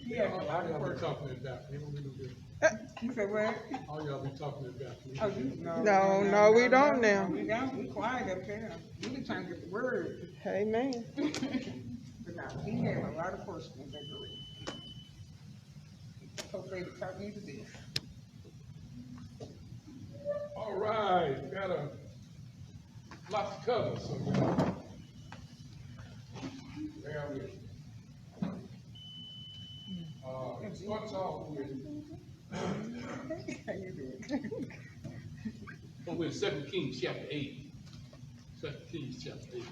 Yeah, All y'all be talking about. You say what? All y'all be talking about. Oh, you, No, we don't now. We don't. We quiet up there. We be trying to get the word. Amen. But now, he had a lot of questions that go in. Hope they talk me to this. All right, we got a lot to cover, so bear with me. Starts off with How you doing? with 2 Kings chapter 8. 2 Kings chapter 8.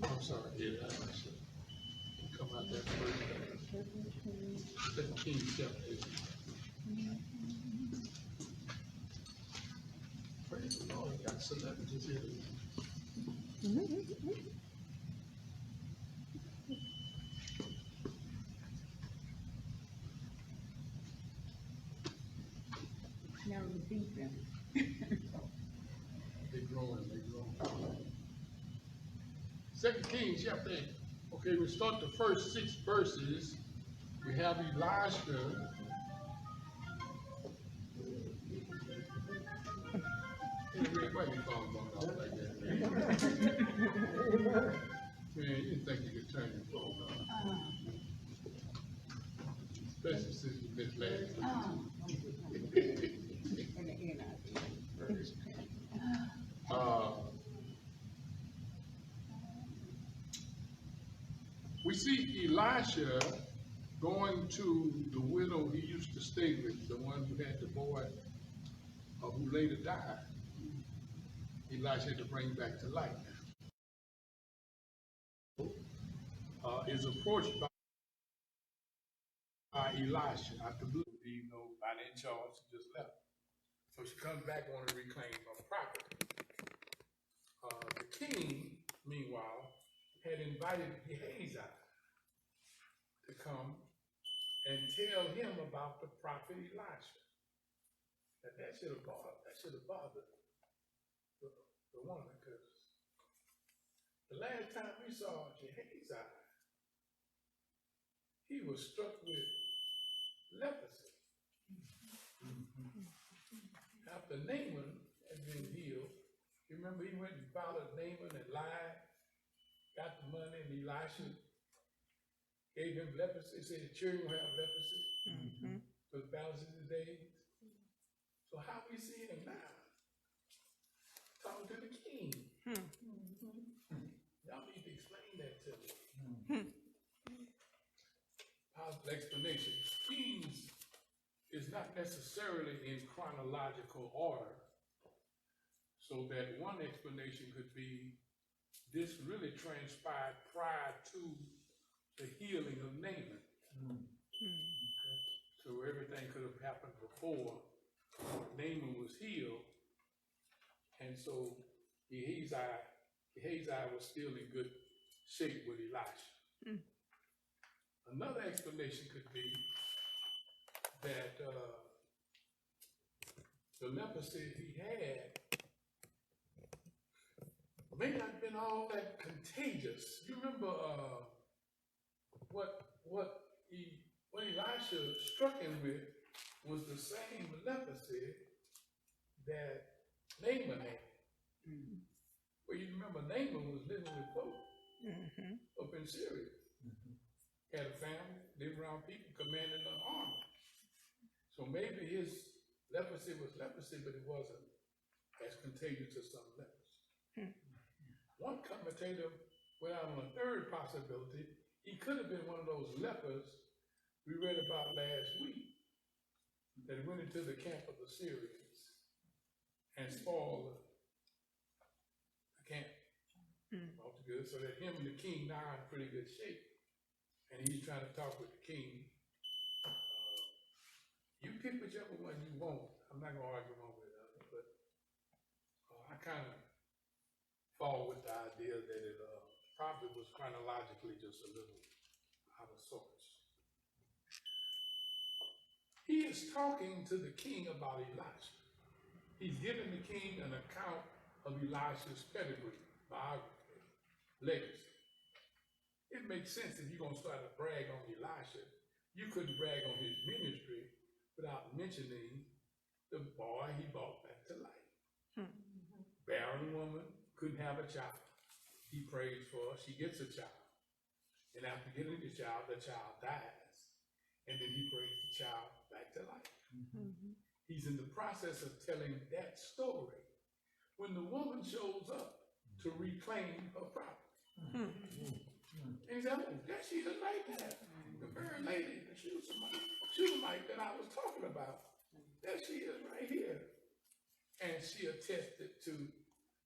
I'm sorry, yeah, I should come out that first. 2 Kings chapter 8. Praise the Lord, I got celebrities here. Now the defense. They're growing. 2 Kings chapter 8. Okay, we start the first 6 verses. We have Elisha. Why you calling off like that, man? Man, you didn't think you could turn your phone on. Especially since you missed last week. And the NIV. We see Elisha going to the widow he used to stay with, the one who had the boy who later died. Elisha had to bring back to life. Is approached by Elisha after blue, by the in charge, she just left. So she comes back wanting to reclaim her property. The king, meanwhile, had invited Hazael to come and tell him about the prophet Elisha. And that should have bothered the woman, because the last time we saw Hazael, he was struck with leprosy. After Naaman had been healed, you remember he went and followed Naaman and lied, got the money, and Elisha gave him leprosy. He said, children will have leprosy for the balance of the days. So how we see him now? Talking to the king. Y'all need to explain that to me. Possible explanation. Kings is not necessarily in chronological order, so that one explanation could be this really transpired prior to the healing of Naaman. So everything could have happened before Naaman was healed, and so Ahaziah was still in good shape with Elisha. Another explanation could be that the leprosy he had may not have been all that contagious. You remember what Elisha struck him with was the same leprosy that Naaman had. Well, you remember Naaman was living with folks up in Syria. Had a family, lived around people, commanding an army. So maybe his leprosy was leprosy, but it wasn't as contagious as some leprosy. One commentator went out on a third possibility. He could have been one of those lepers we read about last week that went into the camp of the Syrians and spoiled the camp altogether, so that him and the king now are in pretty good shape. And he's trying to talk with the king. You pick whichever one you want. I'm not going to argue one with the other, but I kind of fall with the idea that it probably was chronologically just a little out of sorts. He is talking to the king about Elisha. He's giving the king an account of Elisha's pedigree, biography, legacy. It make sense if you're gonna start to brag on Elisha. You couldn't brag on his ministry without mentioning the boy he brought back to life. Barren woman, couldn't have a child. He prays for her, she gets a child. And after getting the child dies. And then he brings the child back to life. He's in the process of telling that story when the woman shows up to reclaim her property. And he said, oh, there she is right there. The very lady, the Shunammite that I was talking about. There she is right here. And she attested to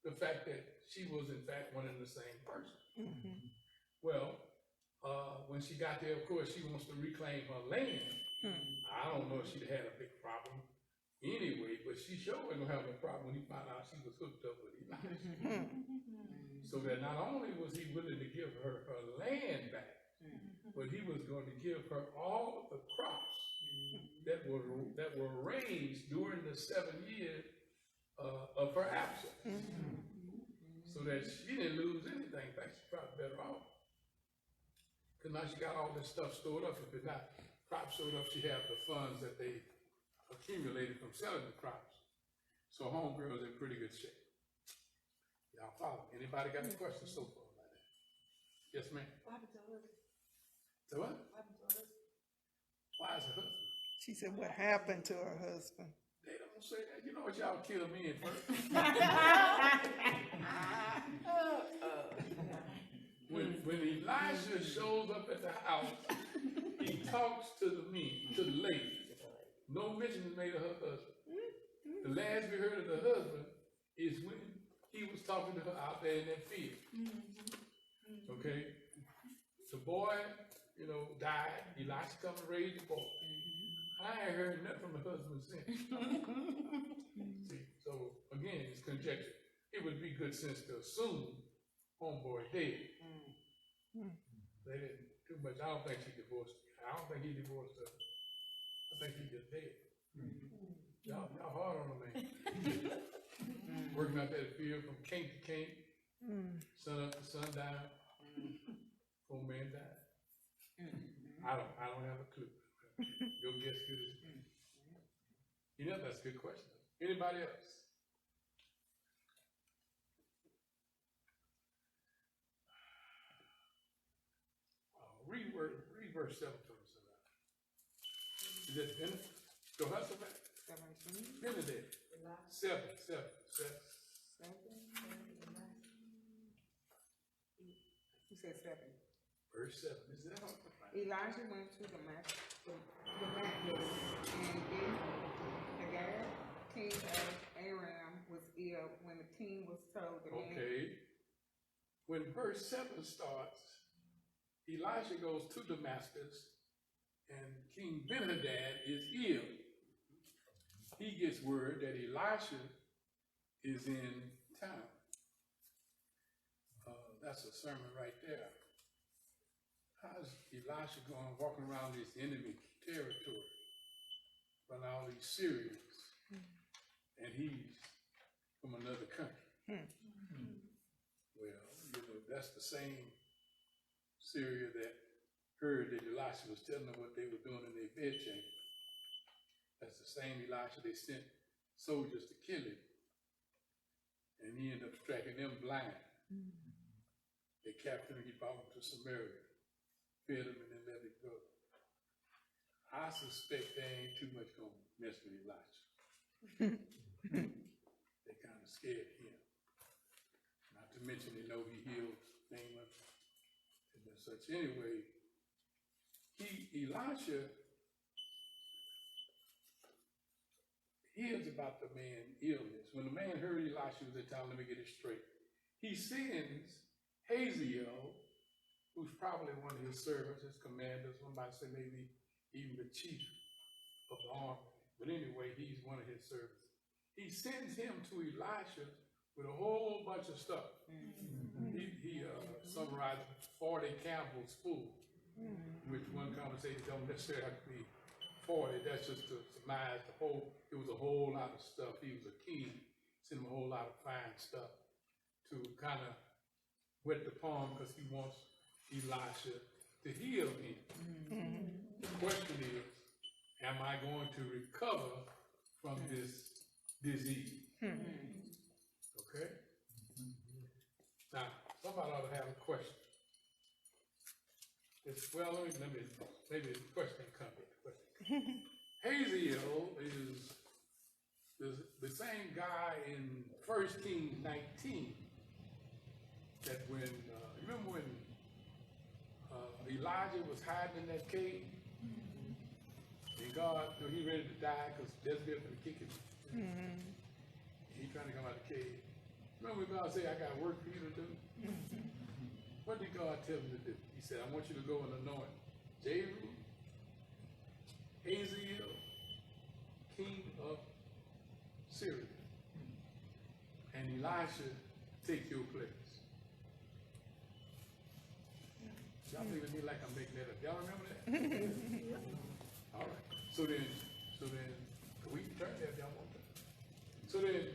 the fact that she was in fact one and the same person. Well, when she got there, of course, she wants to reclaim her land. I don't know if she'd had a big problem anyway, but she sure wasn't gonna have a problem when he found out she was hooked up with Elisha. So that not only was he willing to give her her land back, but he was going to give her all of the crops that were raised during the 7 years of her absence. So that she didn't lose anything. In fact, she's probably better off. Because now she got all this stuff stored up. If it's not crops stored up, she has the funds that they accumulated from selling the crops. So homegirl's in pretty good shape. Y'all follow? Anybody got any questions so far about that? Yes, ma'am. What happened to her husband? So what? What happened to her husband? Why is her husband? She said, what happened to her husband? They don't say that. You know what y'all kill me in first? When Elisha shows up at the house, he talks to the lady. No mention is made of her husband. The last we heard of the husband is when he was talking to her out there in that field. Okay? The boy, died. Elisha come and raised the boy. I ain't heard nothing from the husband since. See, so again, it's conjecture. It would be good sense to assume homeboy dead. They didn't too much. I don't think she divorced. I don't think he divorced her. I think he just dead. Y'all hard on the man. Working out that field from king to king, sun up to sundown. Poor man died. I don't have a clue. Your guess good as mine. That's a good question. Anybody else? Read verse 7 to us. Is that Ben-Hadad? Jehoram? Ben-Hadad. 7. You said 7. Verse 7. Is that right? Elijah went to Damascus, and Ben-Hadad, king of Aram, was ill when the king was told the man. Okay. When verse 7 starts, Elisha goes to Damascus, and King Ben-Hadad is ill. He gets word that Elisha is in town. That's a sermon right there. How's Elisha going walking around this enemy territory, around all these Syrians, and he's from another country? Well, that's the same Syria that heard that Elisha was telling them what they were doing in their bedchamber. That's the same Elisha they sent soldiers to kill him. And he ended up striking them blind. They captured him, he brought him to Samaria, fed him, and then let him go. I suspect they ain't too much going to mess with Elisha. They kind of scared him. Not to mention they know he healed Naaman and such. Anyway, Elisha hears about the man's illness. When the man heard Elisha was in town, let me get it straight. He sends Hazael, who's probably one of his servants, his commanders, one might say maybe even the chief of the army. But anyway, he's one of his servants. He sends him to Elisha with a whole bunch of stuff. He summarized 40 Campbell's food, which one commentator don't necessarily have to be 40. That's just to surmise the whole. It was a whole lot of stuff. He was a king. Sent him a whole lot of fine stuff to kind of wet the palm because he wants Elisha to heal him. The question is, am I going to recover from this disease? Okay? Now, somebody ought to have a question. Well, let me maybe the question come with the question. Hazael is the same guy in 1 Kings 19 that when, you remember when Elijah was hiding in that cave? And God, he ready to die because Jezebel going to kick him. He trying to come out of the cave. Remember when God said, I got work for you to do? What did God tell him to do? He said, I want you to go and anoint Jehu, Hazael, king of Syria, and Elisha take your place. Y'all looking at me like I'm making that up. Y'all remember that? All right. So then, we can turn that if y'all want to. So then,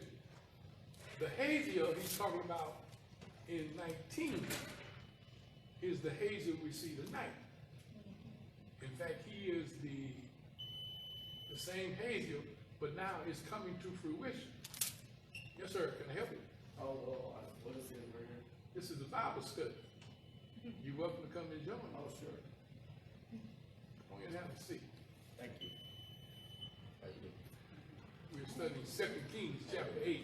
the Hazael he's talking about in 19 is the Hazael we see tonight. In fact, he is the same Hazael, but now it's coming to fruition. Yes, sir. Can I help you? Oh, what is it right here? This is a Bible study. You're welcome to come and join. Oh, sure. Come in and have a seat. Thank you. Thank you. We're studying 2 Kings chapter 8.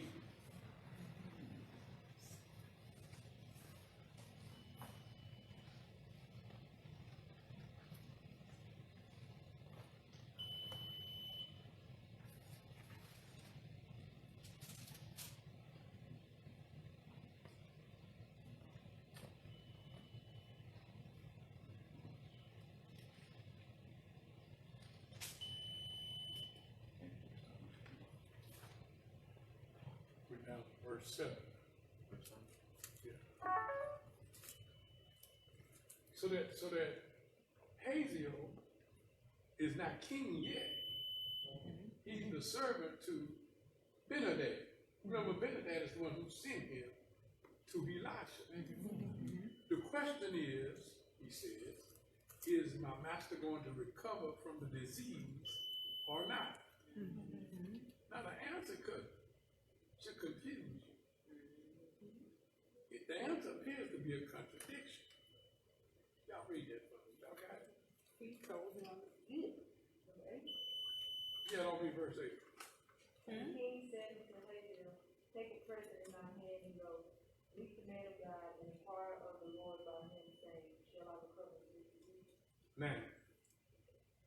We're down to verse 7. Yeah. So that Hazael is not king yet. He's the servant to Ben-Hadad. Remember, Ben-Hadad is the one who sent him to Elisha. The question is, he says, is my master going to recover from the disease or not? Now the answer should confuse you. The answer appears to be a contradiction. Y'all read that for me. Y'all got it? He told him, eat. Yeah, don't read verse 8. And the king said unto Hazael, take a present in thy hand and go, meet the man of God and inquire of the Lord by him, saying, shall I recover this disease? Now,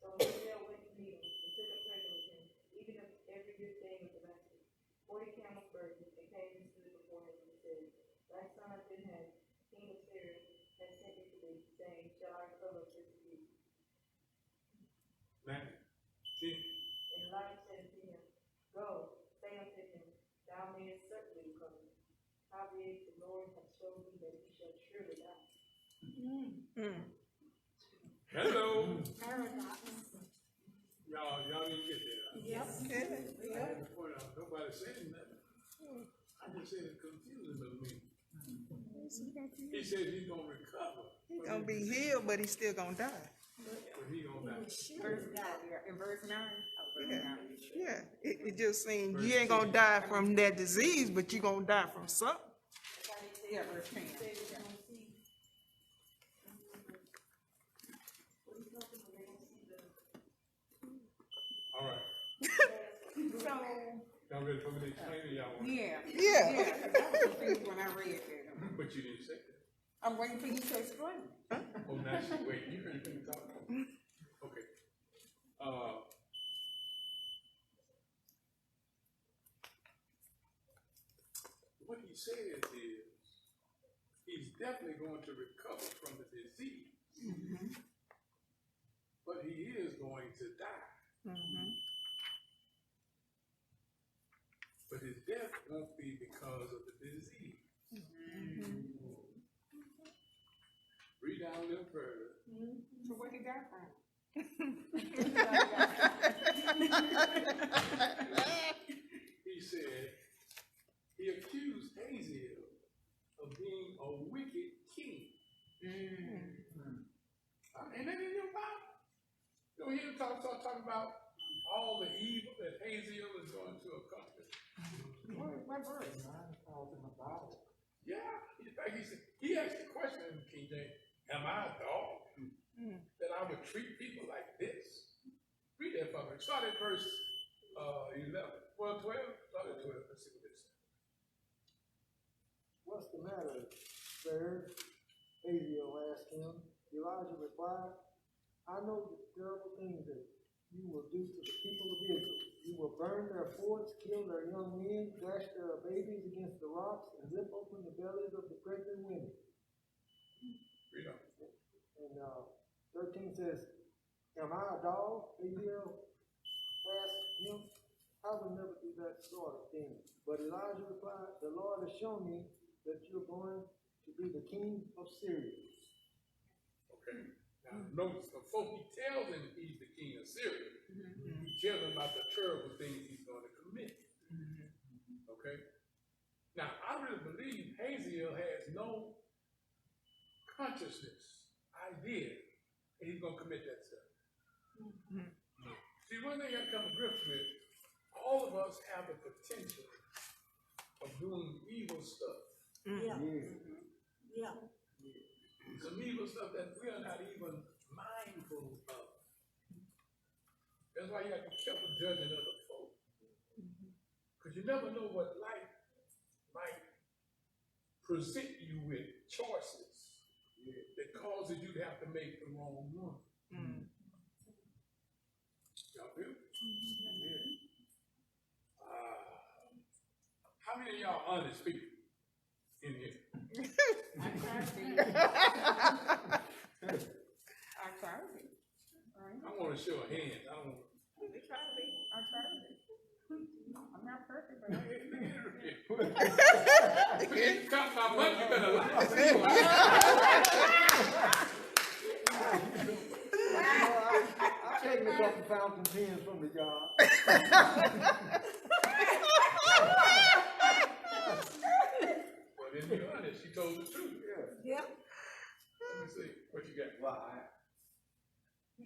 So Hazael went to meet him and took a present with him, even of every good thing of Damascus, 40 camels burdened, and came and stood before him and said, thy son Ben-Hadad, king of Syria, has sent me to thee, saying, shall I recover this disease? now, see, And Elisha said unto him, go, say unto him, thou mayest certainly recover. Howbeit the Lord hath showed me that he shall surely die. hello. Y'all didn't get that. I had to point out, nobody saying nothing. I just said it confusing to me. He said he's going to recover. He's gonna be healed, but he's still gonna die. But he going to die. Verse 9, in verse 9. Oh, verse 9. Yeah, it just saying you ain't gonna die from that disease, but you gonna die from something. Yeah, verse 10. All right. So, Y'all ready for me to explain it? Y'all want? yeah. Yeah. Yeah, 'cause I was confused when I read that. But you didn't say that. I'm waiting for you to explain. Oh, now she, wait, you heard me talk? Okay. What he says is, he's definitely going to recover from the disease. But he is going to die. But his death won't be because of the disease. Read down a little further. So where he got from? He said, he accused Hazael of being a wicked king. Ain't that in your Bible? You know, here talking about all the evil that Hazael is going to accomplish. What verse? Yeah, in fact, he asked the question in King James, am I a dog that I would treat people like this? Read that for me. Start at verse 11. Well, 12. Start at 12. Let's see what it says. What's the matter, sir? Hazael asked him. Elijah replied, I know the terrible things that you will do to the people of Israel. You will burn their forts, kill their young men, dash their babies against the rocks, and rip open the bellies of the pregnant women. Read on. And 13 says, am I a dog? Hazael asked him. I would never do that sort of thing. But Elijah replied, the Lord has shown me that you're going to be the king of Syria. Okay. Now, notice, before he tells him he's the king of Syria, he tells him about the terrible things he's going to commit. Okay? Now, I really believe Hazael has no consciousness, idea that he's going to commit that stuff. See, one thing I come to grips with, all of us have the potential of doing evil stuff. Yeah. Some evil stuff that we are not even mindful of. That's why you have to be careful judging other folk. Because you never know what life might present you with choices that causes you to have to make the wrong one. Y'all feel? How many of y'all honest people in here? I try to be. I want to show a hand. I don't. We try to be. I try to be. I'm not perfect, but When you come my money, you better lie. I take a couple fountain pens from the yard. Well, then you're honest. She told the truth. Yeah. Let me see. What you got? Well,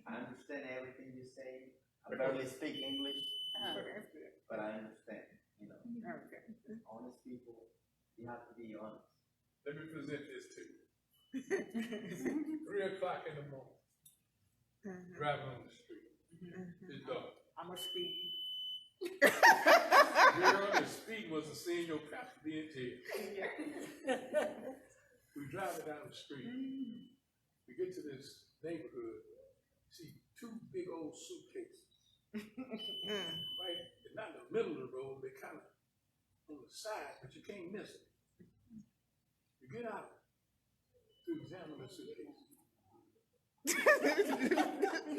I understand everything you say. I barely speak English, but I understand, you know. okay. Honest people, you have to be honest. Let me present this to you. 3 o'clock in the morning, driving on the street. It's dark. I'm a speed. Girl, the speed was a sin your pastor being dead. We drive down the street. We get to this neighborhood, see 2 big old suitcases. Right, they're not in the middle of the road, they're kind of on the side, but you can't miss them. You get out to examine the suitcases.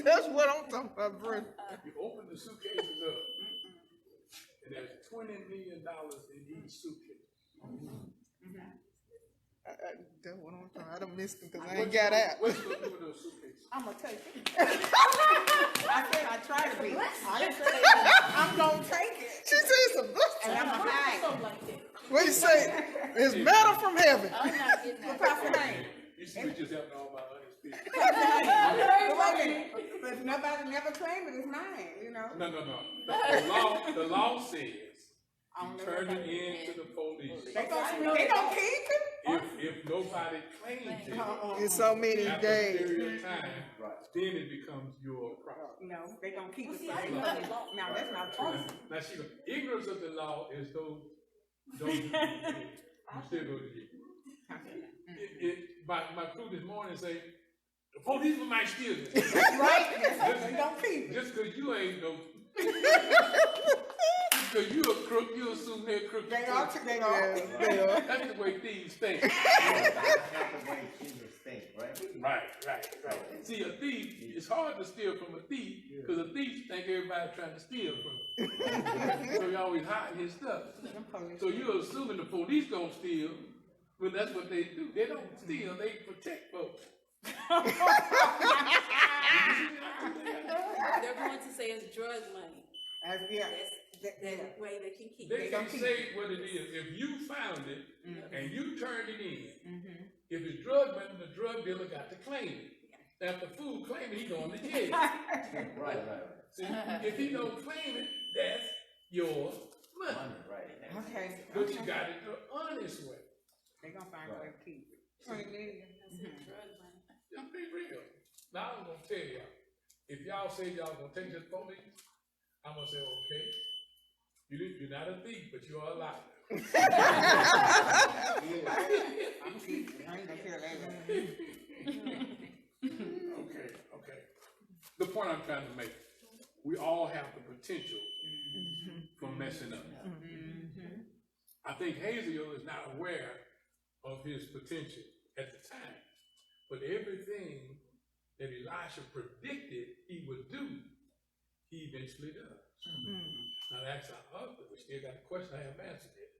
That's what I'm talking about, bro. You open the suitcases up, and there's $20 million in each suitcase. That's what I'm talking about. I done missed it because I ain't got out. What's going to do with those suitcases? I'm gonna take it. I said I try to be. I didn't say I'm gonna take it. She said it's a blessing. And I'm gonna hide. What you say? It's matter from heaven. I'm not getting that. Pastor Haynes. You see what just happened to all my honest people? But if nobody never claimed it, it's mine, you know? No. The law says I don't you know turn about it in to the police. They gonna keep it? If nobody claims it, In so many after a days. period of time, then it becomes your property. No, they gonna keep it. See, I know the law. Now, that's not true. Now, see, ignorance of the law is those don't you still go to jail. My crew this morning say, the police might steal this. Right? They don't keep it. Just because you ain't no, because you a crook, you assume they're crook. They are. That's the way thieves think. That's not the way thieves think, right? Right. See, a thief, it's hard to steal from a thief, because a thief think everybody's trying to steal from him. So he always hiding his stuff. So you're assuming the police gonna steal, but that's what they do. They don't steal, they protect folks. They're going to say it's drug money. Yeah. That's the way they can keep They it. can say what it is. If you found it and you turned it in, if it's drug money, the drug drug dealer got to claim it. Now, if the fool claim it, he going to jail. Right. See, if he don't claim it, that's your money. Money, right. Okay. But you got it the honest way. They gonna find a way to keep it. Just be real. Now I'm gonna tell y'all, if y'all say y'all gonna take this from me, I'm gonna say, okay, you're not a thief, but you are a liar. I'm keeping it. I ain't gonna tell that. Okay. The point I'm trying to make, we all have the potential for messing up. I think Hazael is not aware of his potential at the time, but everything that Elisha predicted he would do, he eventually does. Now that's our husband. We still got a question I haven't answered yet.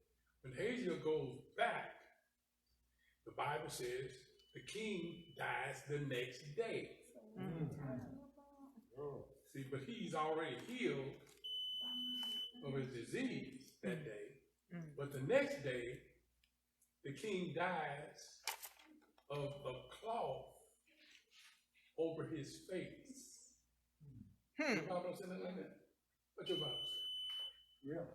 When Hazael goes back, the Bible says the king dies the next day. See, but he's already healed of his disease that day. But the next day, the king dies of a cloth over his face. Your Bible don't say nothing like that? What's your Bible say? Yeah.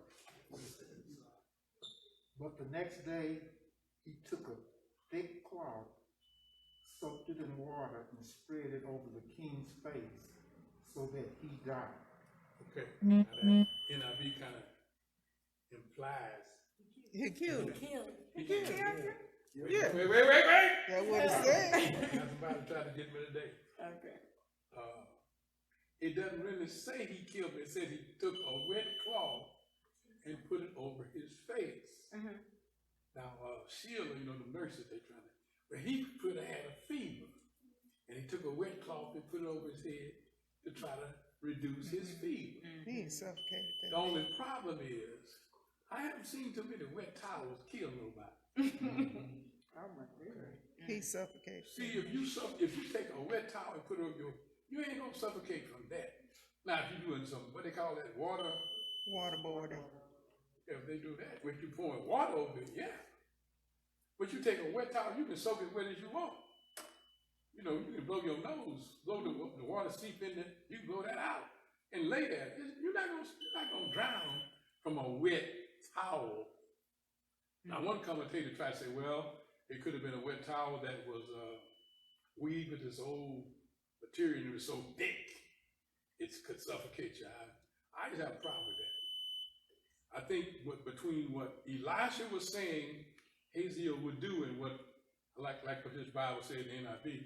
But the next day, he took a thick cloth, soaked it in water, and spread it over the king's face, so that he died. Okay. Now that NIV kind of implies. He killed him. He killed him. Yeah. Wait. That's what it said. Now somebody tried to get me today. Okay. It doesn't really say he killed him. It said he took a wet cloth and put it over his face. Now, Sheila, the nurses, they trying to, but he could have had a fever. And he took a wet cloth and put it over his head to try to reduce his fever. He ain't suffocated The that. only problem is, I haven't seen too many wet towels kill nobody. Oh my goodness. He suffocated. See, if you take a wet towel and put it over you ain't gonna suffocate from that. Now, if you're doing some, what they call that, Waterboarding. if they do that, if you're pouring water over it, yeah. But you take a wet towel, you can soak it wet as you want. You can blow your nose, blow the water seep in there, you can blow that out and lay there. You're not gonna drown from a wet towel. Now, one commentator tried to say, well, it could have been a wet towel that was weaved with this old material and it was so thick, it could suffocate you. I just have a problem with that. I think between what Elisha was saying Hazael would do and what, like what this Bible said in the NIV,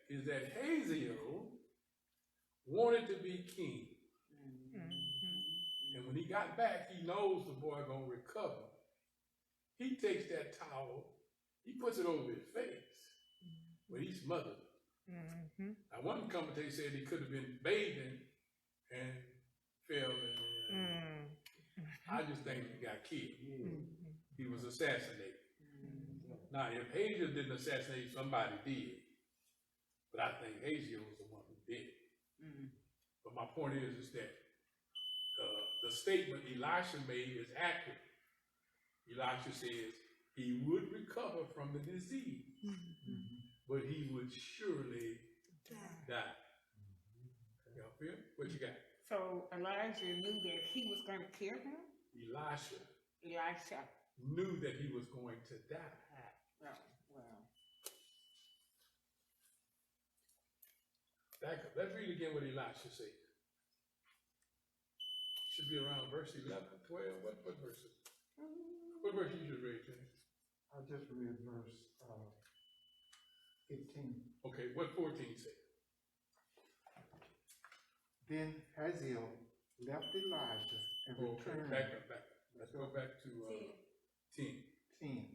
is that Hazael wanted to be king. And when he got back, he knows the boy gonna recover. He takes that towel, he puts it over his face, but he smothered it. Now, one commentator said he could have been bathing and fell in. I just think he got killed. He was assassinated. Now, if Hazael didn't assassinate, somebody did. But I think Hazael was the one who did it. But my point is that the statement Elisha made is accurate. Elisha says he would recover from the disease, but he would surely die. Y'all feel? What you got? So Elijah knew that he was gonna kill him? Elisha Elisha. knew that he was going to die. Oh, well. Back up. Let's read again what Elisha said. Should be around verse 11, 12. What verse is it? What verse you just read, James? I just read verse 15. Okay, what 14 say? Then Hazael left Elijah and Okay, returned. back up. Let's go back to 10. 10.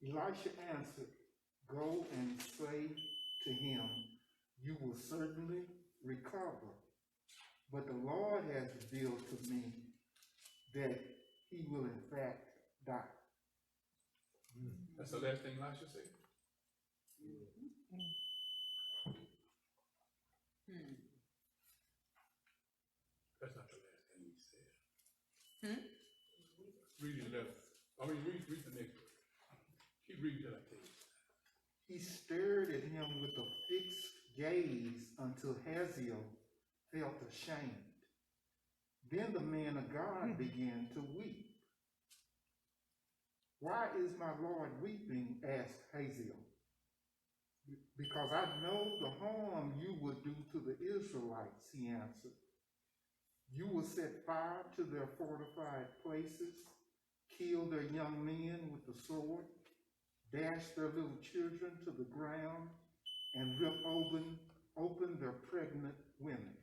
Elisha answered, "Go and say to him, you will certainly recover. But the Lord has revealed to me that he will in fact die." That's the last thing Elisha said. That's not the last thing he said. I mean, read the next one. Keep reading till I tell you. He stared at him with a fixed gaze until Hazael felt ashamed. Then the man of God began to weep. Why is my Lord weeping? Asked Hazael. Because I know the harm you will do to the Israelites, he answered. You will set fire to their fortified places, kill their young men with the sword, dash their little children to the ground, and rip open their pregnant women.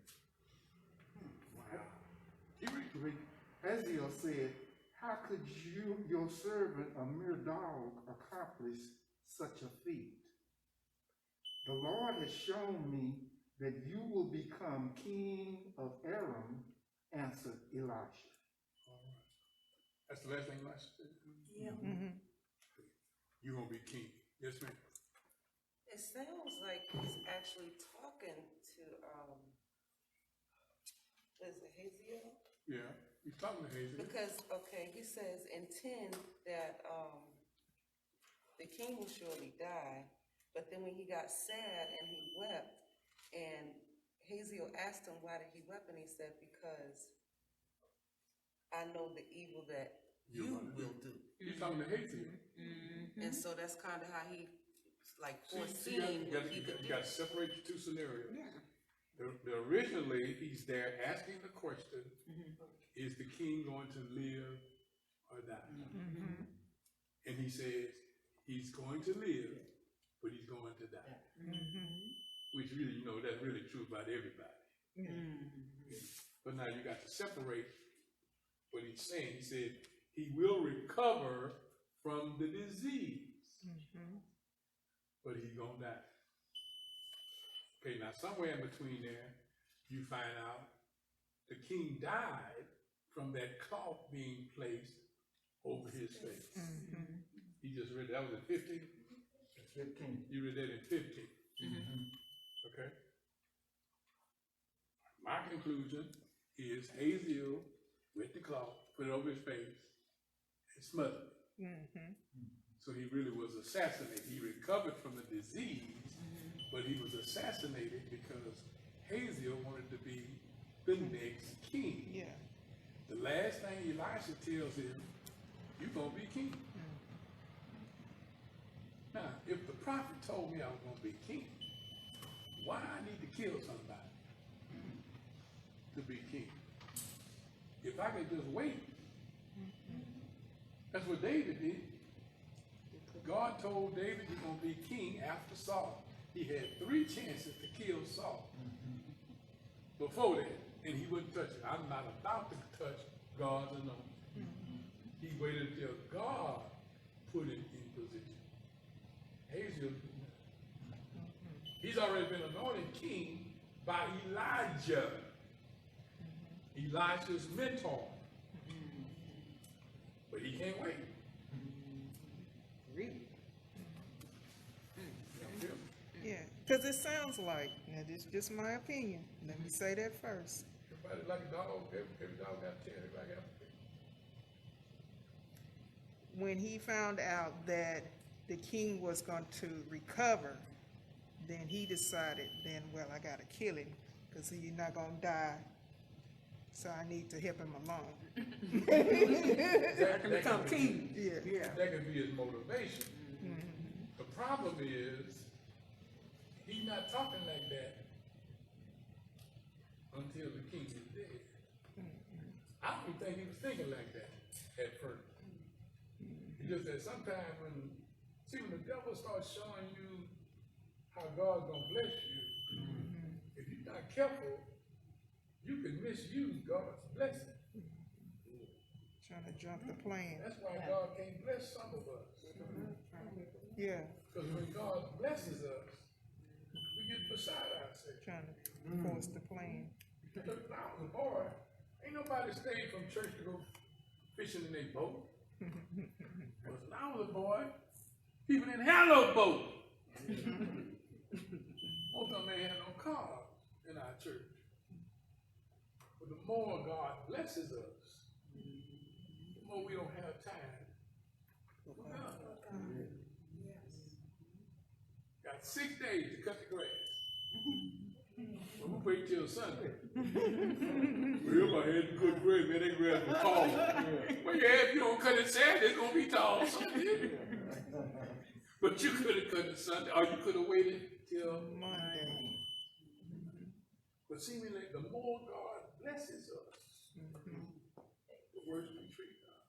Wow. Keep reading. Hazael said, how could you, your servant, a mere dog, accomplish such a feat? The Lord has shown me that you will become king of Aram, answered Elisha. All right. That's the last thing Elisha said? Yeah. You're going to be king. Yes, ma'am. It sounds like he's actually talking to, what is it, Hazael? Yeah, he's talking to Hazael. Because, okay, he says in 10 that, the king will surely die, but then when he got sad and he wept, and Hazael asked him, why did he weep? And he said, because I know the evil that you will do. He's talking to Hazael. And so that's kind of how he, like, See, foreseeing what he could you do. got to separate the two scenarios. Yeah. Originally, he's there asking the question, is the king going to live or die? And he says, he's going to live, but he's going to die. Which really, that's really true about everybody. But now you got to separate what he's saying. He said, he will recover from the disease, but he's going to die. Okay, now somewhere in between there, you find out the king died from that cloth being placed over his face. He just read that was in 15? 15. You read that in 15. Okay? My conclusion is Hazael with the cloth, put it over his face, and smothered it. So he really was assassinated. He recovered from the disease, but he was assassinated because Hazael wanted to be the next king. Yeah. The last thing Elisha tells him, you're going to be king. Now, if the prophet told me I was going to be king, why I need to kill somebody to be king? If I could just wait. That's what David did. God told David you're going to be king after Saul. He had 3 chances to kill Saul before that, and he wouldn't touch it. I'm not about to touch God's anointing. He waited until God put him in position. Hazael, he's already been anointed king by Elijah, Elisha's mentor. But he can't wait. Really? Yeah, because it sounds like, now this is just my opinion, let me say that first. Everybody like a dog, every dog got a tail, everybody got a tail. When he found out that the king was going to recover, then he decided, well, I gotta kill him, because he's not gonna die, so I need to help him along. That Can become king. Yeah. That could be his motivation. The problem is, he's not talking like that until the king is dead. I don't think he was thinking like that at first. It's just that sometimes when the devil starts showing you how God's gonna bless you, if you're not careful, you can misuse God's blessing. Trying to jump the plan. That's why God can't bless some of us. Yeah, Because when God blesses us, we get beside ourselves. trying to force the plan. Look, when I was a boy, ain't nobody stayed from church to go fishing in their boat. Because when I was a boy, people didn't have no boat. Most of them ain't had no cars in our church. But the more God blesses us, the more we don't have time 6 days to cut the grass. I'm gonna wait till Sunday. Well, my head to cut grass, man, that grass was tall. Well, yeah, if you don't cut it Saturday, it's gonna be tall Sunday. But you could have cut it Sunday, or you could have waited till Monday. But seemingly, the more God blesses us, the worse we treat God.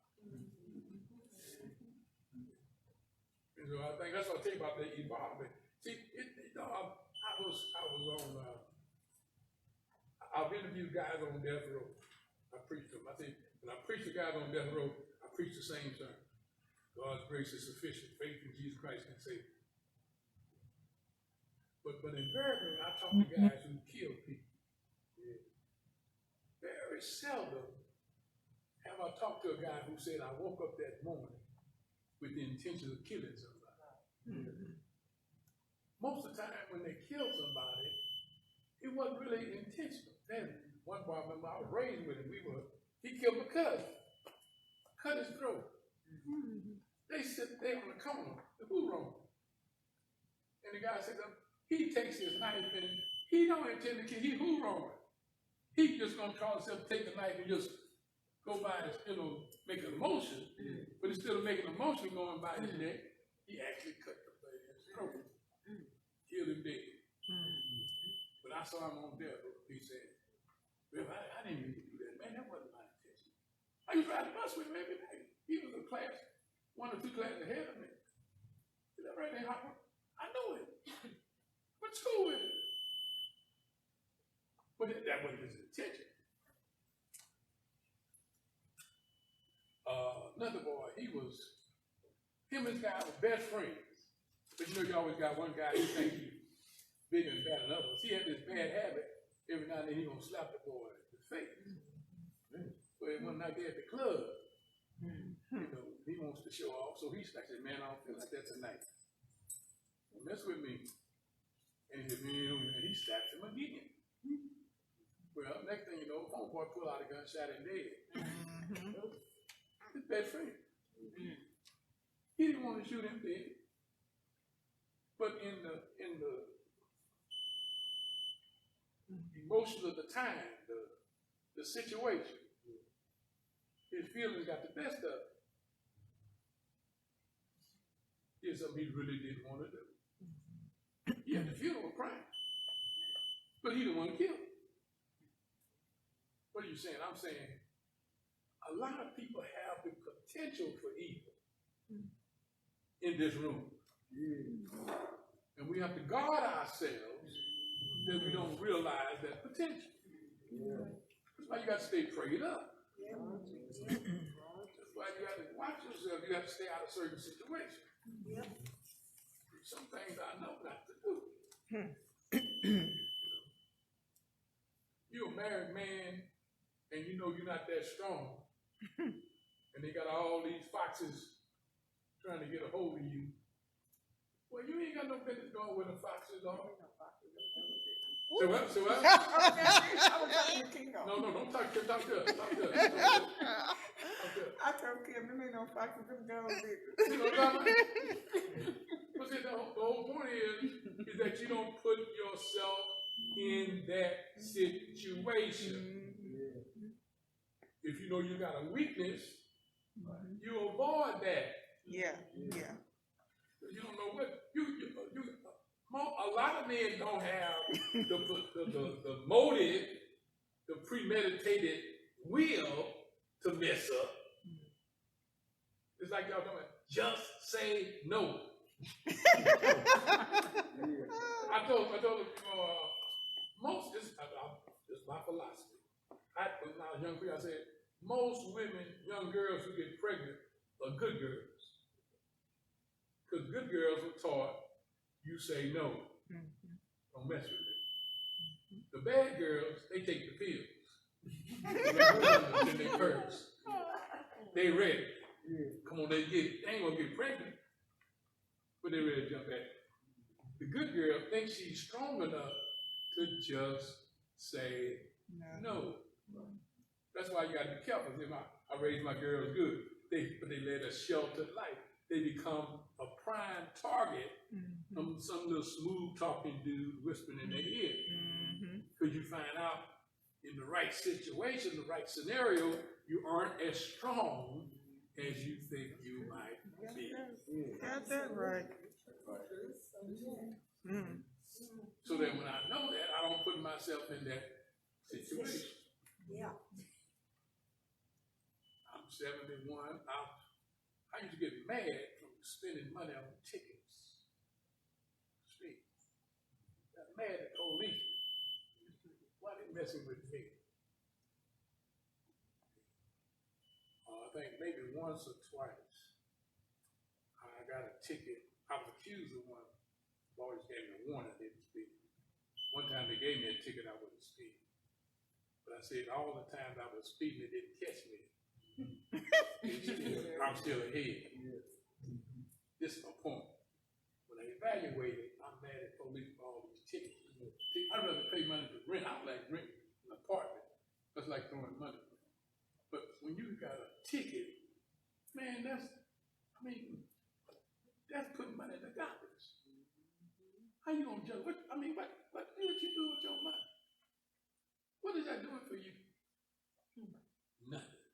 And so I think that's what I tell you about the involvement. See, I've interviewed guys on death row. I preached to them. I think when I preach to guys on death row, I preach the same sermon. God's grace is sufficient. Faith in Jesus Christ can save you. But invariably, I talk to guys who kill people. Very seldom have I talked to a guy who said, I woke up that morning with the intention of killing somebody. Most of the time when they kill somebody, it wasn't really intentional. Then one boy, I remember I was raised with him. He killed my cousin, cut his throat. They sit there on the corner, who wrong? And the guy said, he takes his knife and he don't intend to kill, who wrong? He just gonna call himself, take the knife and just go by his, make an emotion. But instead of making an emotion going by his neck, he actually cut the blade in his throat, killed him dead. But I saw him on death. He said, well, I didn't mean to do that, man. That wasn't my intention. I used to ride the bus with him every day. He was a class, 1 or 2 classes ahead of me. Is that right there, Hopper? I know it. What school is it? But that wasn't his intention. Another boy, him and his guy were best friends. But you always got one guy who thinks he's bigger and better than others. He had this bad habit. Every now and then he gonna slap the boy in the face. But one night there at the club, he wants to show off, so he said, man, I don't feel like that tonight. Don't mess with me. And he said, man, and he slaps him again. Well, next thing you know, homeboy pull out a gun, shot him dead. His best friend. He didn't want to shoot him dead. But in the emotions of the time, the situation, his feelings got the best of him. Did something he really didn't want to do. He had the funeral crying. But he didn't want to kill him. What are you saying? I'm saying a lot of people have the potential for evil in this room. And we have to guard ourselves that we don't realize that potential. That's why you got to stay prayed up. That's why you got to watch yourself. You got to stay out of certain situations. Some things I know not to do. You're a married man and you know you're not that strong. And they got all these foxes trying to get a hold of you. Well, you ain't got no business going where the foxes are. So what? No, don't talk to us. Talk to us. I told Kim, there ain't no foxes, them dogs big. You know what I'm talking about? But see, the whole point is that you don't put yourself in that situation. If you know you got a weakness, you avoid that. Yeah. You don't know what a lot of men don't have the motive, the premeditated will to mess up. It's like y'all talking about, just say no. I told most, this is my philosophy. When I was young, I said, most women, young girls who get pregnant are good girls. Because good girls are taught, you say no. Don't mess with me. The bad girls, they take the pills. In their purse. They ready. Come on, they ain't gonna get pregnant, but they ready to jump at it. The good girl thinks she's strong enough to just say no. That's why you gotta be careful. I raise my girls good, but they led a sheltered life. They become a prime target from some little smooth talking dude whispering in their ear. Because you find out in the right situation, the right scenario, you aren't as strong as you think you might be. Got that right. So that when I know that, I don't put myself in that situation. Yeah. I'm 71. I used to get mad from spending money on tickets. See, got mad at the police. Why they messing with me? I think maybe once or twice I got a ticket. I was accused of one. The always gave me a warning I didn't speak. One time they gave me a ticket I wouldn't speak. But I said all the times I was speaking, they didn't catch me. I'm still ahead. This is my point. When I evaluated, I'm mad at police for all these tickets. I'd rather pay money to rent. I like rent an apartment. That's like throwing money. But when you got a ticket, man, that's putting money in the garbage. How you gonna judge? What did you do with your money? What is that doing for you? Nothing.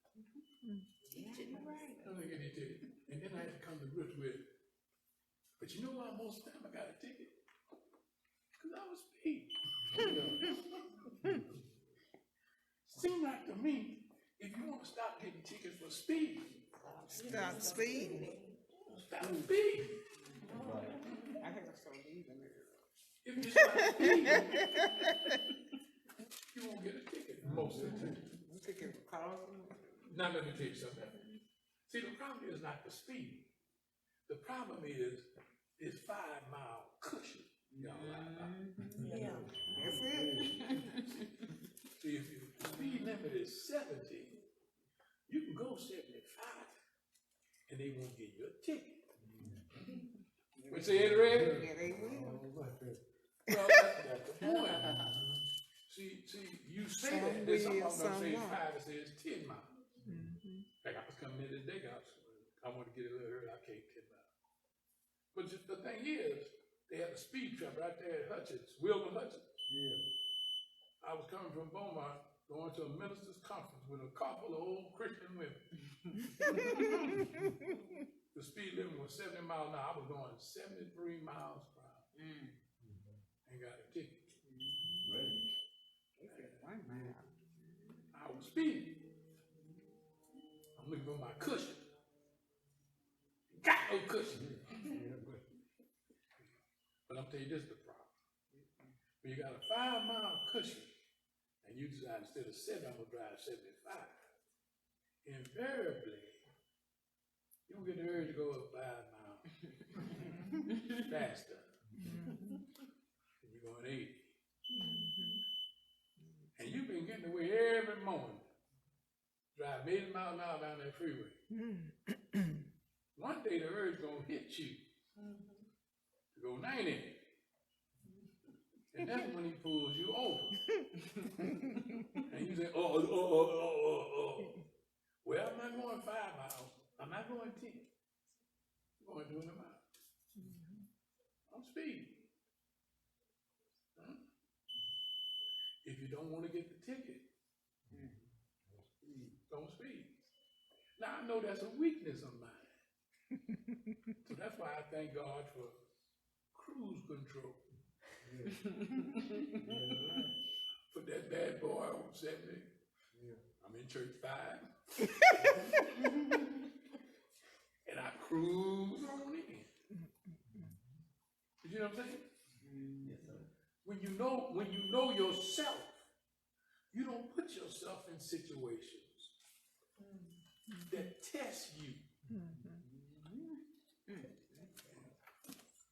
I'm gonna get a ticket. And then I had to come to grips with, but you know why most of the time I got a ticket? Because I was speeding. Seemed like to me, if you want to stop getting tickets for speeding, Stop speeding. stop speeding. I think I saw these in there. If you stop speeding, you won't get a ticket most of the time. Ticket for causing. Now let me tell you something. See, the problem is not the speed. The problem is this 5-mile cushion. Y'all Yeah. That's it. See, if your speed limit is 70, you can go 75 and they won't give you a ticket. We say it already? Yeah, they will. Well, that's the point. See, you say that, then some of them Some say won't. 5, it says 10 miles. Like I was coming in today, I want to get a little early, I can't 10 miles. But just the thing is, they had a speed trap right there at Hutchins, Wilbur Hutchins. Yeah. I was coming from Beaumont, going to a minister's conference with a couple of old Christian women. The speed limit was 70 miles an hour. I was going 73 miles per hour. And got a ticket. They said 1 mile. I was speeding. I'm looking for my cushion. Got no cushion. But I'm telling you, this is the problem. When you got a 5-mile cushion, and you decide instead of 70, I'm gonna drive 75. Invariably, you don't get the urge to go up 5 miles faster. And you're going 80. And you've been getting away every morning. Drive 80 miles an hour down that freeway. One day the urge gonna hit you to go 90. And that's when he pulls you over. And you say, oh. Well, I'm not going 5 miles. I'm not going 10. I'm going 20 miles. I'm speeding. Huh? If you don't want to get the ticket, don't speed. Now, I know that's a weakness of mine. So that's why I thank God for cruise control. Put that bad boy on 70. I'm in church 5. And I cruise on in. You know what I'm saying? Yes, sir. When you know yourself, you don't put yourself in situations that test you.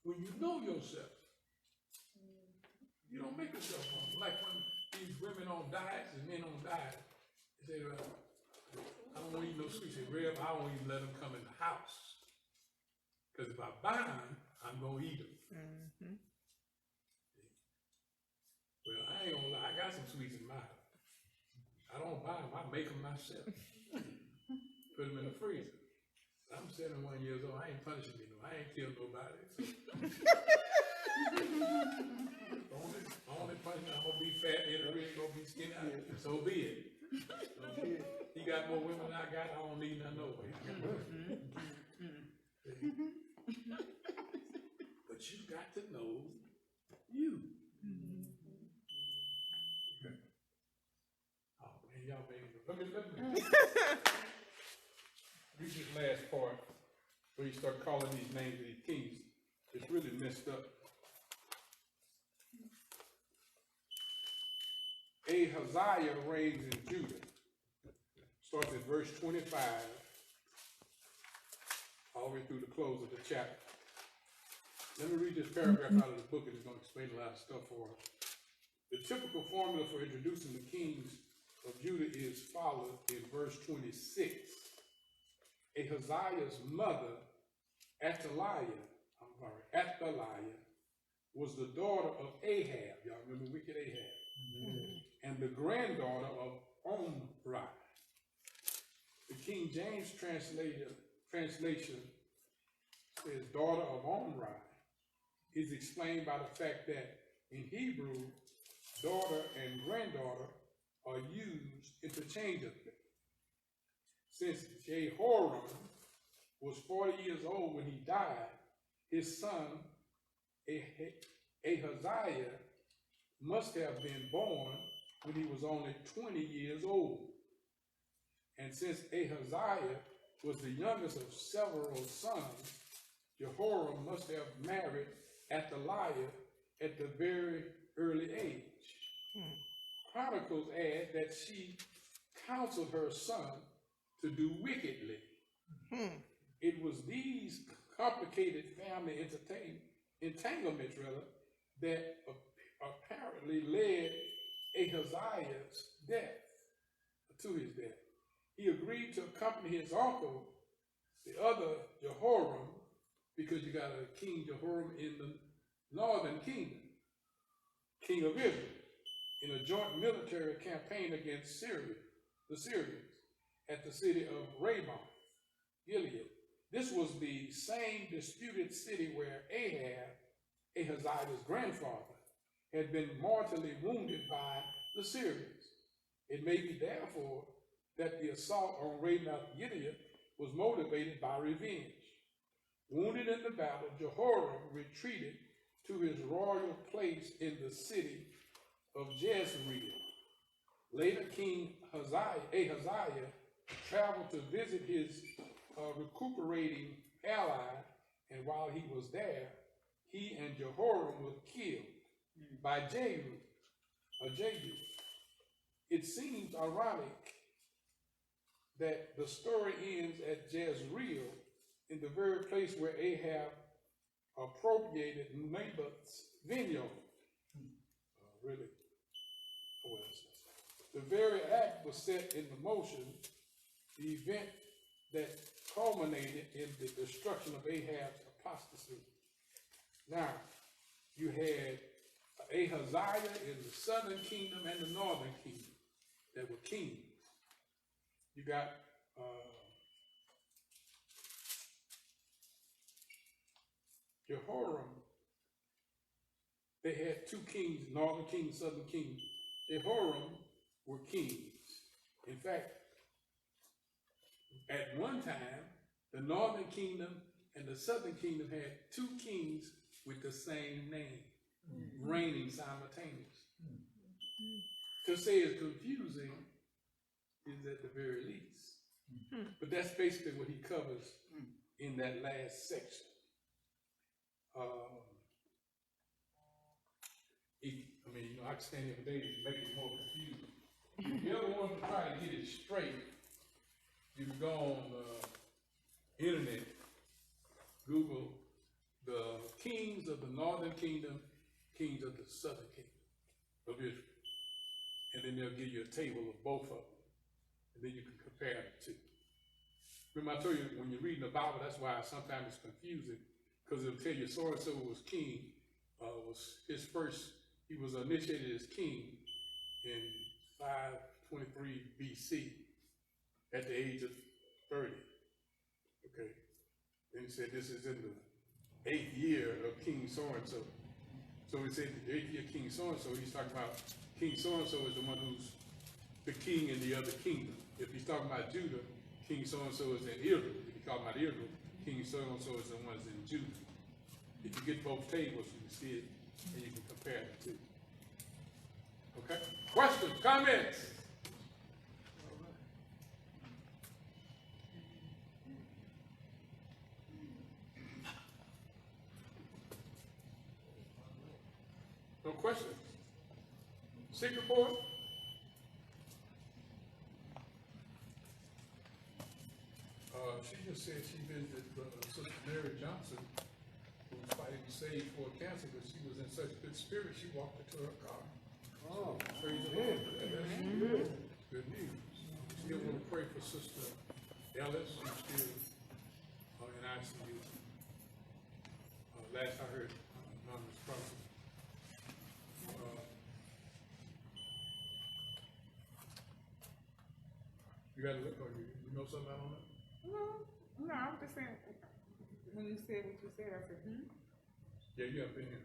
When you know yourself, you don't make yourself hungry. Like when these women on diets and men on diets, they say, I don't want to eat no sweets. They say, Rev, I don't even let them come in the house. Because if I buy them, I'm going to eat them. Well, I ain't gonna lie, I got some sweets in my house. I don't buy them, I make them myself. Put them in the freezer. I I'm 71 years old. I ain't punishing me. No, I ain't killed nobody. So. only punishment, I'm gonna be fat, it'll really gonna be skinny. So be it. He got more women than I got. I don't need none over. But you got to know you. Oh man, y'all made it. Let me read this last part where you start calling these names of these kings. It's really messed up. Ahaziah reigns in Judah. Starts at verse 25, all the way through the close of the chapter. Let me read this paragraph out of the book, and it's going to explain a lot of stuff for us. The typical formula for introducing the kings of Judah is followed in verse 26. Ahaziah's mother, Athaliah, was the daughter of Ahab. Y'all remember wicked Ahab? And the granddaughter of Omri. The King James translation says daughter of Omri is explained by the fact that in Hebrew, daughter and granddaughter are used interchangeably. Since Jehoram was 40 years old when he died, his son Ahaziah must have been born when he was only 20 years old. And since Ahaziah was the youngest of several sons, Jehoram must have married Athaliah at the very early age. Chronicles add that she counseled her son to do wickedly. It was these complicated family entanglements that apparently led Ahaziah's death, to his death. He agreed to accompany his uncle, the other Jehoram, because you got a King Jehoram in the northern kingdom, king of Israel, in a joint military campaign against Syria, the Syrians, at the city of Ramoth, Gilead. This was the same disputed city where Ahab, Ahaziah's grandfather, had been mortally wounded by the Syrians. It may be therefore that the assault on Ramoth Gilead was motivated by revenge. Wounded in the battle, Jehoram retreated to his royal place in the city of Jezreel. Later, King Ahaziah traveled to visit his recuperating ally, and while he was there, he and Jehoram were killed by Jehu. It seems ironic that the story ends at Jezreel, in the very place where Ahab appropriated Naboth's vineyard. Really? The very act was set into motion, the event that culminated in the destruction of Ahab's apostasy. Now, you had Ahaziah in the southern kingdom and the northern kingdom that were kings. You got Jehoram. They had two kings, northern kingdom, southern kingdom. Jehoram were kings. In fact, at one time, the northern kingdom and the southern kingdom had two kings with the same name, reigning simultaneously. To say it's confusing is at the very least. But that's basically what he covers in that last section. I can stand here for days and make it more confusing. If you ever want to try to get it straight, you can go on the internet, Google the kings of the northern kingdom, kings of the southern kingdom of Israel. And then they'll give you a table of both of them. And then you can compare the two. Remember I told you, when you're reading the Bible, that's why sometimes it's confusing, because it'll tell you so-and-so was king, he was initiated as king in 523 BC at the age of 30. Okay, said this is in the 8th year of King so-and-so. So we said the 8th year King so-and-so, he's talking about King so-and-so is the one who's the king in the other kingdom. If he's talking about Judah, King so-and-so is in Israel. If he's talking about Israel, King so-and-so is the ones in Judah. If you get both tables, you can see it, and you can compare the two. Okay? Questions, comments? No questions? Secret board? She just said she visited Sister Mary Johnson, who was fighting to save for cancer, but she was in such good spirit, she walked into her car. Oh, Praise the Lord. That's good. Good news. Still want to pray for Sister Ellis, who's still in ICU. Last I heard, non-responsive. You got to look, or you know something I don't know? No, I'm just saying, when you said what you said, I said, Yeah, you have been here.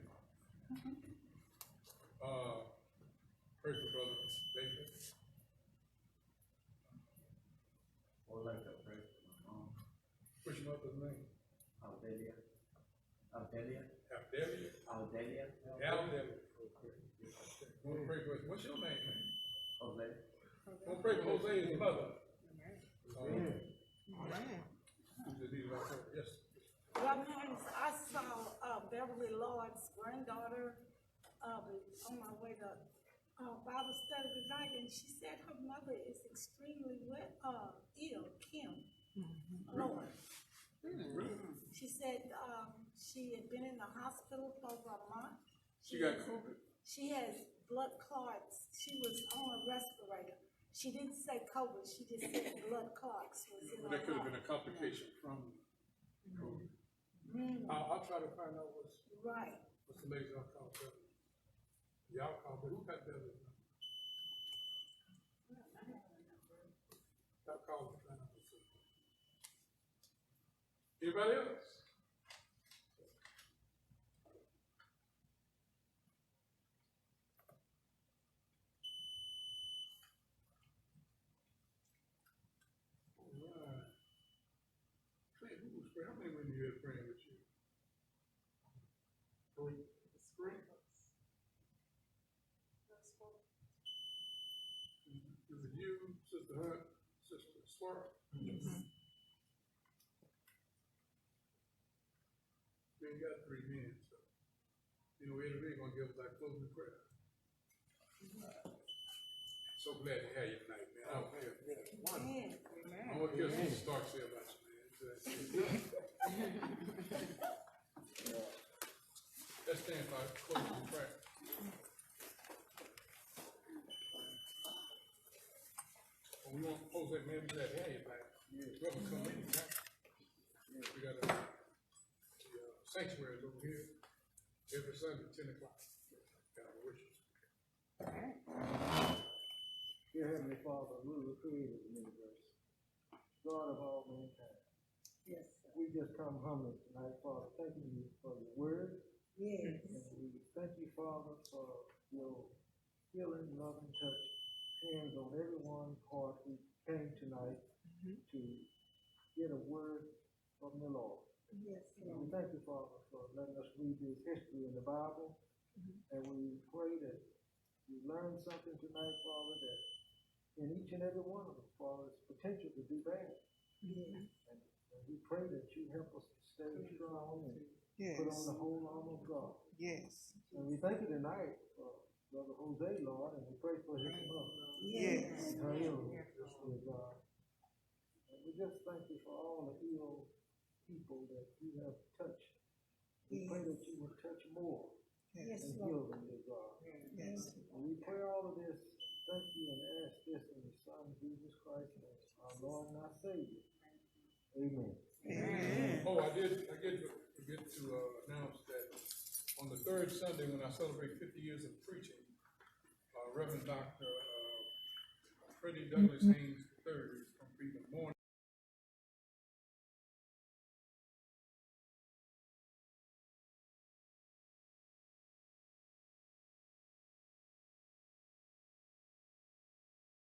Pray for Brother Baker. I would like to pray for my mom, What's your mother's name? Aldelia. Abdelia? Aldelia. Aldelia. Okay. Want to pray for, what's your name, man? Jose. Want to pray for Jose's mother? Amen. Yes. Well, I saw Beverly Lord's granddaughter on my way to Bible study tonight, and she said her mother is extremely ill, Kim Lord. She said she had been in the hospital for over a month. She got COVID? She has blood clots. She was on a respirator. She didn't say COVID, she just said blood clots was in Well, her that could have been heart. a complication from COVID. I'll try to find out what's the lady's alcohol level. The alcohol, but who got that? Alcohol, find out what's up. Anybody else? Alright. Clint, who was praying? How many women you had praying with you? 3. 3? Is it you, Sister Hunt, Sister Spark? Yes. We ain't got 3 men, so you know, everybody gonna give us our closing prayer. So glad to have you tonight, man. I don't care. I want to hear Sister Stark say about you, man. Let's stand for our closing prayer. Well, we want to pose that man glad to have you back. Whoever come in, right? We got a sanctuary over here every Sunday, 10 o'clock. Got our worship. Dear Heavenly Father, who created the universe, God of all mankind. Yes. We just come humbly tonight, Father, thanking you for your word. Yes. And we thank you, Father, for your healing, loving touch, hands on everyone's heart who came tonight to get a word from the Lord. Yes. And we thank you, Father, for letting us read this history in the Bible. And we pray that we learn something tonight, Father, that in each and every one of us, Father, is potential to do bad. Yes. And we pray that you help us to stay strong and Yes. put on the whole armor of God. Yes. And we thank you tonight for Brother Jose, Lord, and we pray for his mother. Yes. And her illness, dear God. And we just thank you for all the ill people that you have touched. We pray that you will touch more Yes. and heal them, dear God. Yes. And we pray all of this, thank you, and ask this in your Son, Jesus Christ, our Lord and our Savior. Amen. Amen. Oh, I did forget to announce that on the 3rd Sunday when I celebrate 50 years of preaching, Reverend Dr. Freddie Douglas Haynes